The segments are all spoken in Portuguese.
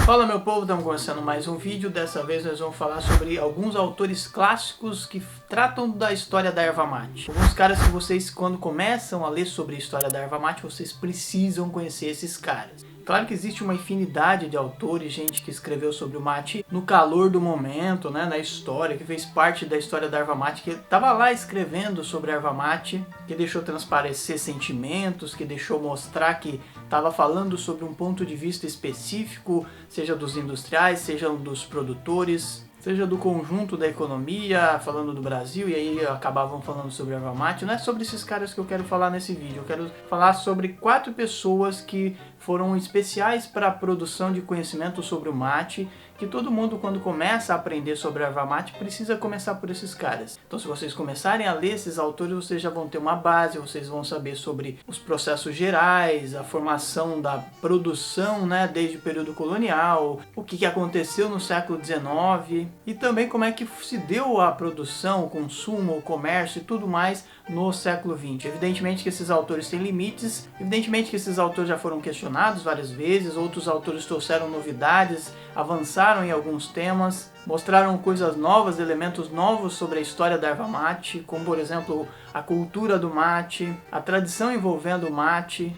Fala meu povo, estamos começando mais um vídeo. Dessa vez nós vamos falar sobre alguns autores clássicos que tratam da história da erva mate. Alguns caras que vocês, quando começam a ler sobre a história da erva mate, vocês precisam conhecer esses caras. Claro que existe uma infinidade de autores, gente que escreveu sobre o mate no calor do momento, né, na história, que fez parte da história da erva mate, que estava lá escrevendo sobre a erva mate, que deixou transparecer sentimentos, que deixou mostrar que estava falando sobre um ponto de vista específico, seja dos industriais, seja dos produtores, seja do conjunto da economia, falando do Brasil, e aí acabavam falando sobre a erva mate. Não é sobre esses caras que eu quero falar nesse vídeo, eu quero falar sobre 4 pessoas que foram especiais para a produção de conhecimento sobre o mate, que todo mundo, quando começa a aprender sobre a erva mate, precisa começar por esses caras. Então, se vocês começarem a ler esses autores, vocês já vão ter uma base, vocês vão saber sobre os processos gerais, a formação da produção, né, desde o período colonial, o que aconteceu no século XIX, e também como é que se deu a produção, o consumo, o comércio e tudo mais no século XX. Evidentemente que esses autores têm limites, evidentemente que esses autores já foram questionados várias vezes, outros autores trouxeram novidades, avançaram em alguns temas, mostraram coisas novas, elementos novos sobre a história da erva mate, como por exemplo a cultura do mate, a tradição envolvendo o mate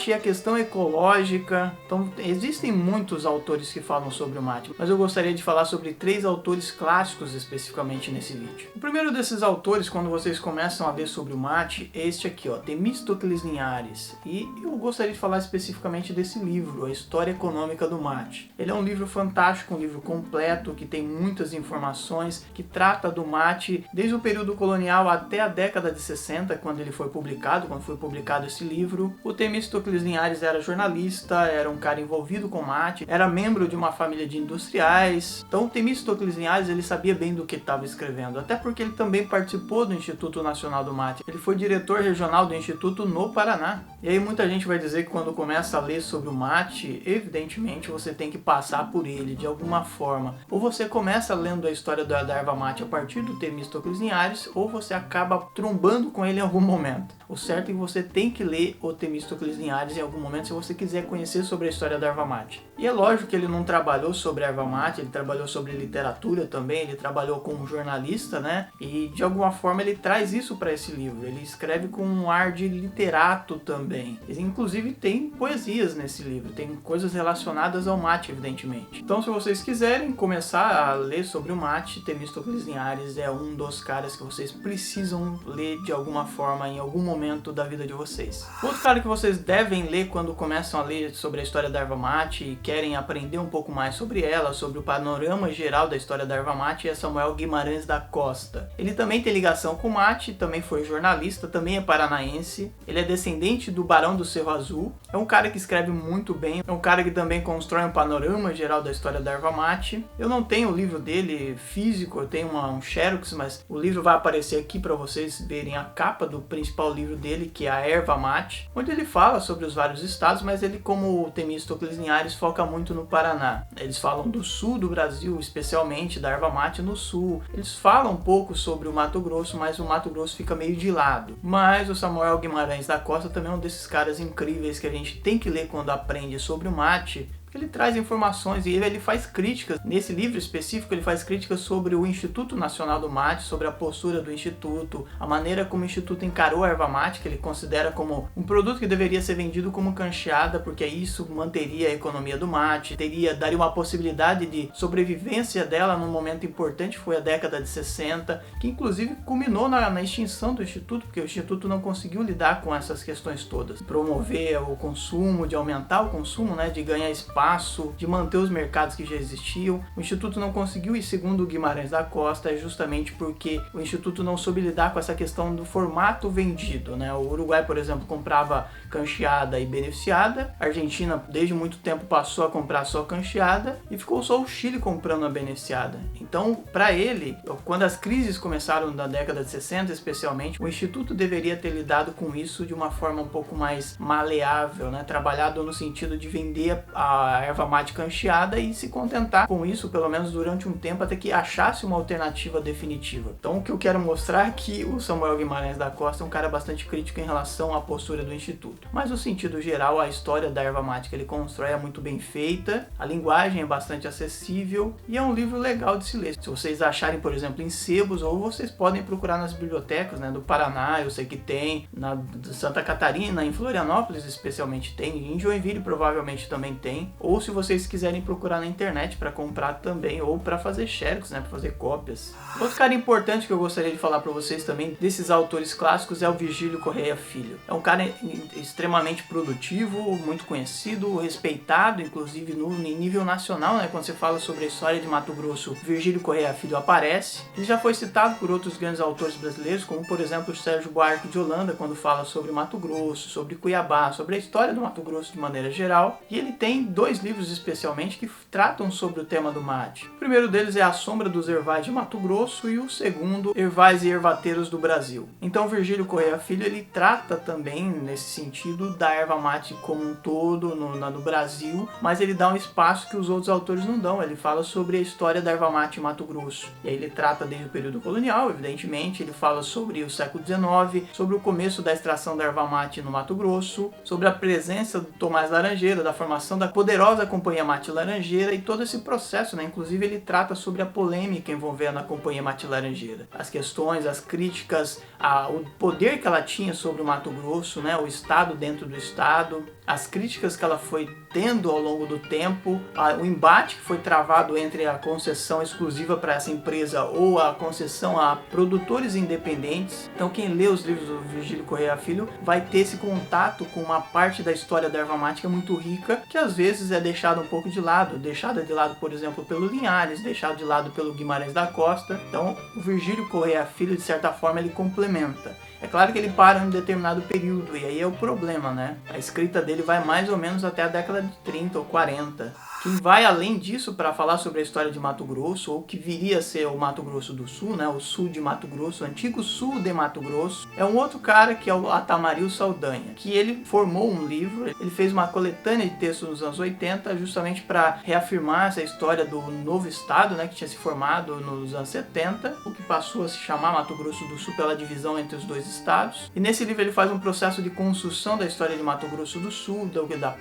e a questão ecológica. Então existem muitos autores que falam sobre o mate, mas eu gostaria de falar sobre 3 autores clássicos especificamente nesse vídeo. O primeiro desses autores, quando vocês começam a ler sobre o mate, é este aqui, ó, Temístocles Linhares, e eu gostaria de falar especificamente desse livro, A História Econômica do Mate. Ele é um livro fantástico, um livro completo, que tem muitas informações, que trata do mate desde o período colonial até a década de 60, quando foi publicado esse livro. O Temístocles Linhares era jornalista, era um cara envolvido com mate, era membro de uma família de industriais. Então o Temístocles Linhares, ele sabia bem do que estava escrevendo, até porque ele também participou do Instituto Nacional do Mate. Ele foi diretor regional do Instituto no Paraná. E aí muita gente vai dizer que quando começa a ler sobre o mate, evidentemente você tem que passar por ele de alguma forma. Ou você começa lendo a história da erva mate a partir do Temístocles Linhares, ou você acaba trombando com ele em algum momento. O certo é que você tem que ler o Temístocles Linhares em algum momento se você quiser conhecer sobre a história da erva mate. E é lógico que ele não trabalhou sobre a erva mate, ele trabalhou sobre literatura também, ele trabalhou como jornalista, né? E de alguma forma ele traz isso para esse livro. Ele escreve com um ar de literato também. Inclusive tem poesias nesse livro, tem coisas relacionadas ao mate, evidentemente. Então, se vocês quiserem começar a ler sobre o mate, Temístocles Linhares é um dos caras que vocês precisam ler de alguma forma em algum momento da vida de vocês. Outro cara que vocês devem ler quando começam a ler sobre a história da erva mate e querem aprender um pouco mais sobre ela, sobre o panorama geral da história da erva mate, é Samuel Guimarães da Costa. Ele também tem ligação com o mate, também foi jornalista, também é paranaense, ele é descendente do Barão do Cerro Azul, é um cara que escreve muito bem, é um cara que também constrói um panorama geral da história da erva mate. Eu não tenho o livro dele físico, eu tenho um xerox, mas o livro vai aparecer aqui para vocês verem a capa do principal livro dele, que é a Erva Mate, onde ele fala sobre os vários estados, mas ele, como o Temístocles Linhares, foca muito no Paraná. Eles falam do sul do Brasil, especialmente da erva mate no sul. Eles falam um pouco sobre o Mato Grosso, mas o Mato Grosso fica meio de lado. Mas o Samuel Guimarães da Costa também é um desses caras incríveis que a gente tem que ler quando aprende sobre o mate. Ele traz informações e ele faz críticas. Nesse livro específico, ele faz críticas sobre o Instituto Nacional do Mate, sobre a postura do Instituto, a maneira como o Instituto encarou a erva mate, que ele considera como um produto que deveria ser vendido como cancheada, porque isso manteria a economia do mate, daria uma possibilidade de sobrevivência dela num momento importante, foi a década de 60, que inclusive culminou na extinção do Instituto, porque o Instituto não conseguiu lidar com essas questões todas. Promover o consumo, de aumentar o consumo, né, de ganhar espaço, de manter os mercados que já existiam. O Instituto não conseguiu, e segundo o Guimarães da Costa, é justamente porque o Instituto não soube lidar com essa questão do formato vendido, né? O Uruguai, por exemplo, comprava cancheada e beneficiada. A Argentina, desde muito tempo, passou a comprar só cancheada e ficou só o Chile comprando a beneficiada. Então, para ele, quando as crises começaram na década de 60, especialmente, o Instituto deveria ter lidado com isso de uma forma um pouco mais maleável, né? Trabalhado no sentido de vender a a erva mate cancheada e se contentar com isso, pelo menos durante um tempo, até que achasse uma alternativa definitiva. Então o que eu quero mostrar é que o Samuel Guimarães da Costa é um cara bastante crítico em relação à postura do Instituto. Mas no sentido geral, a história da erva mate que ele constrói é muito bem feita, a linguagem é bastante acessível e é um livro legal de se ler. Se vocês acharem, por exemplo, em sebos, ou vocês podem procurar nas bibliotecas, né, do Paraná, eu sei que tem, na de Santa Catarina, em Florianópolis especialmente tem, em Joinville provavelmente também tem, ou se vocês quiserem procurar na internet para comprar também, ou para fazer xerox, né, para fazer cópias. Outro cara importante que eu gostaria de falar para vocês também desses autores clássicos é o Virgílio Correia Filho. É um cara extremamente produtivo, muito conhecido, respeitado, inclusive no nível nacional, né, quando você fala sobre a história de Mato Grosso, Virgílio Correia Filho aparece. Ele já foi citado por outros grandes autores brasileiros, como por exemplo o Sérgio Buarque de Holanda, quando fala sobre Mato Grosso, sobre Cuiabá, sobre a história do Mato Grosso de maneira geral. E ele tem 2 livros especialmente que tratam sobre o tema do mate. O primeiro deles é A Sombra dos Ervais de Mato Grosso e o segundo, Ervais e Ervateiros do Brasil. Então Virgílio Correia Filho, ele trata também nesse sentido da erva mate como um todo no Brasil, mas ele dá um espaço que os outros autores não dão. Ele fala sobre a história da erva mate em Mato Grosso. E aí ele trata desde o período colonial, evidentemente, ele fala sobre o século XIX, sobre o começo da extração da erva mate no Mato Grosso, sobre a presença do Tomás Laranjeira, da formação da poderosa Companhia Mate Laranjeira e todo esse processo, né? Inclusive ele trata sobre a polêmica envolvendo a Companhia Mate Laranjeira, as questões, as críticas, o poder que ela tinha sobre o Mato Grosso, né? O Estado dentro do Estado, as críticas que ela foi tendo ao longo do tempo, o embate que foi travado entre a concessão exclusiva para essa empresa ou a concessão a produtores independentes. Então quem lê os livros do Virgílio Correia Filho vai ter esse contato com uma parte da história da erva mate que é muito rica, que às vezes é deixada um pouco de lado, deixada de lado, por exemplo, pelo Linhares, deixada de lado pelo Guimarães da Costa. Então o Virgílio Correia Filho, de certa forma, ele complementa. É claro que ele para em um determinado período, e aí é o problema, né? A escrita dele vai mais ou menos até a década de 30 ou 40. Quem vai além disso para falar sobre a história de Mato Grosso, ou que viria a ser o Mato Grosso do Sul, né? O sul de Mato Grosso, o antigo sul de Mato Grosso, é um outro cara que é o Atamaril Saldanha, que ele formou um livro, ele fez uma coletânea de textos nos anos 80, justamente para reafirmar essa história do novo estado, né? Que tinha se formado nos anos 70, o que passou a se chamar Mato Grosso do Sul pela divisão entre os dois estados. E nesse livro ele faz um processo de construção da história de Mato Grosso do Sul,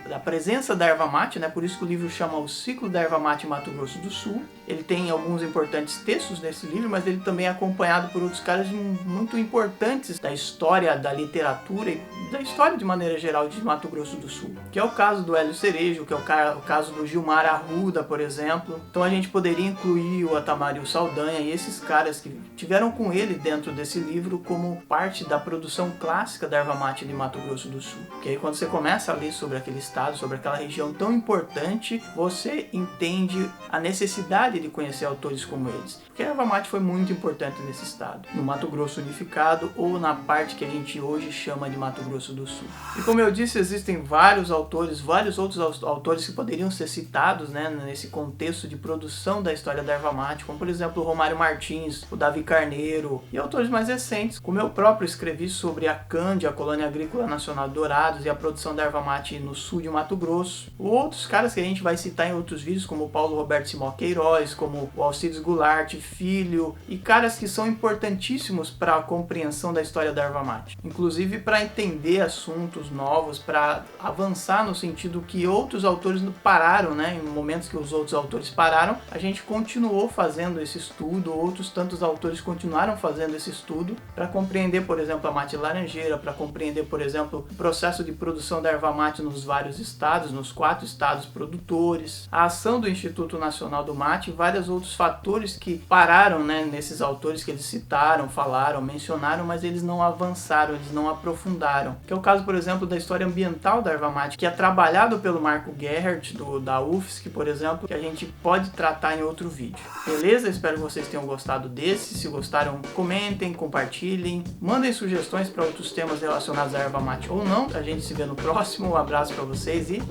da presença da erva mate, né? Por isso que o livro chama O Ciclo da Erva Mate em Mato Grosso do Sul. Ele tem alguns importantes textos nesse livro, mas ele também é acompanhado por outros caras muito importantes da história, da literatura e da história de maneira geral de Mato Grosso do Sul, que é o caso do Hélio Cerejo, que é o caso do Gilmar Arruda, por exemplo. Então a gente poderia incluir o Atamaril Saldanha e esses caras que tiveram com ele dentro desse livro como parte da produção clássica da erva mate de Mato Grosso do Sul. Porque aí quando você começa a ler sobre aquele estado, sobre aquela região tão importante, você entende a necessidade de conhecer autores como eles. Porque a erva mate foi muito importante nesse estado, no Mato Grosso unificado ou na parte que a gente hoje chama de Mato Grosso do Sul. E como eu disse, existem vários autores, vários outros autores que poderiam ser citados, né, nesse contexto de produção da história da erva mate, como por exemplo o Romário Martins, o Davi Carneiro e autores mais recentes, como eu próprio escrevi sobre a CAND, a Colônia Agrícola Nacional de Dourados, e a produção da erva mate no sul de Mato Grosso. Outros caras que a gente vai citar em outros vídeos, como o Paulo Roberto Simó Queiroz, como o Alcides Goulart Filho, e caras que são importantíssimos para a compreensão da história da erva mate, inclusive para entender assuntos novos, para avançar no sentido que outros autores pararam, né? Em momentos que os outros autores pararam, a gente continuou fazendo esse estudo, outros tantos autores continuaram fazendo esse estudo para compreender, por exemplo, a mate laranjeira, para compreender, por exemplo, o processo de produção da erva mate nos vários estados, nos 4 estados produtores, a ação do Instituto Nacional do Mate e vários outros fatores que pararam, né, nesses autores que eles citaram, falaram, mencionaram, mas eles não avançaram, eles não aprofundaram. Que é o caso, por exemplo, da história ambiental da erva mate, que é trabalhado pelo Marco Gerhardt, da UFSC, por exemplo, que a gente pode tratar em outro vídeo. Beleza? Espero que vocês tenham gostado desse. Se gostaram, comentem, compartilhem, mandem sugestões para outros temas relacionados à erva mate ou não. A gente se vê no próximo. Um abraço para vocês e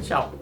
tchau!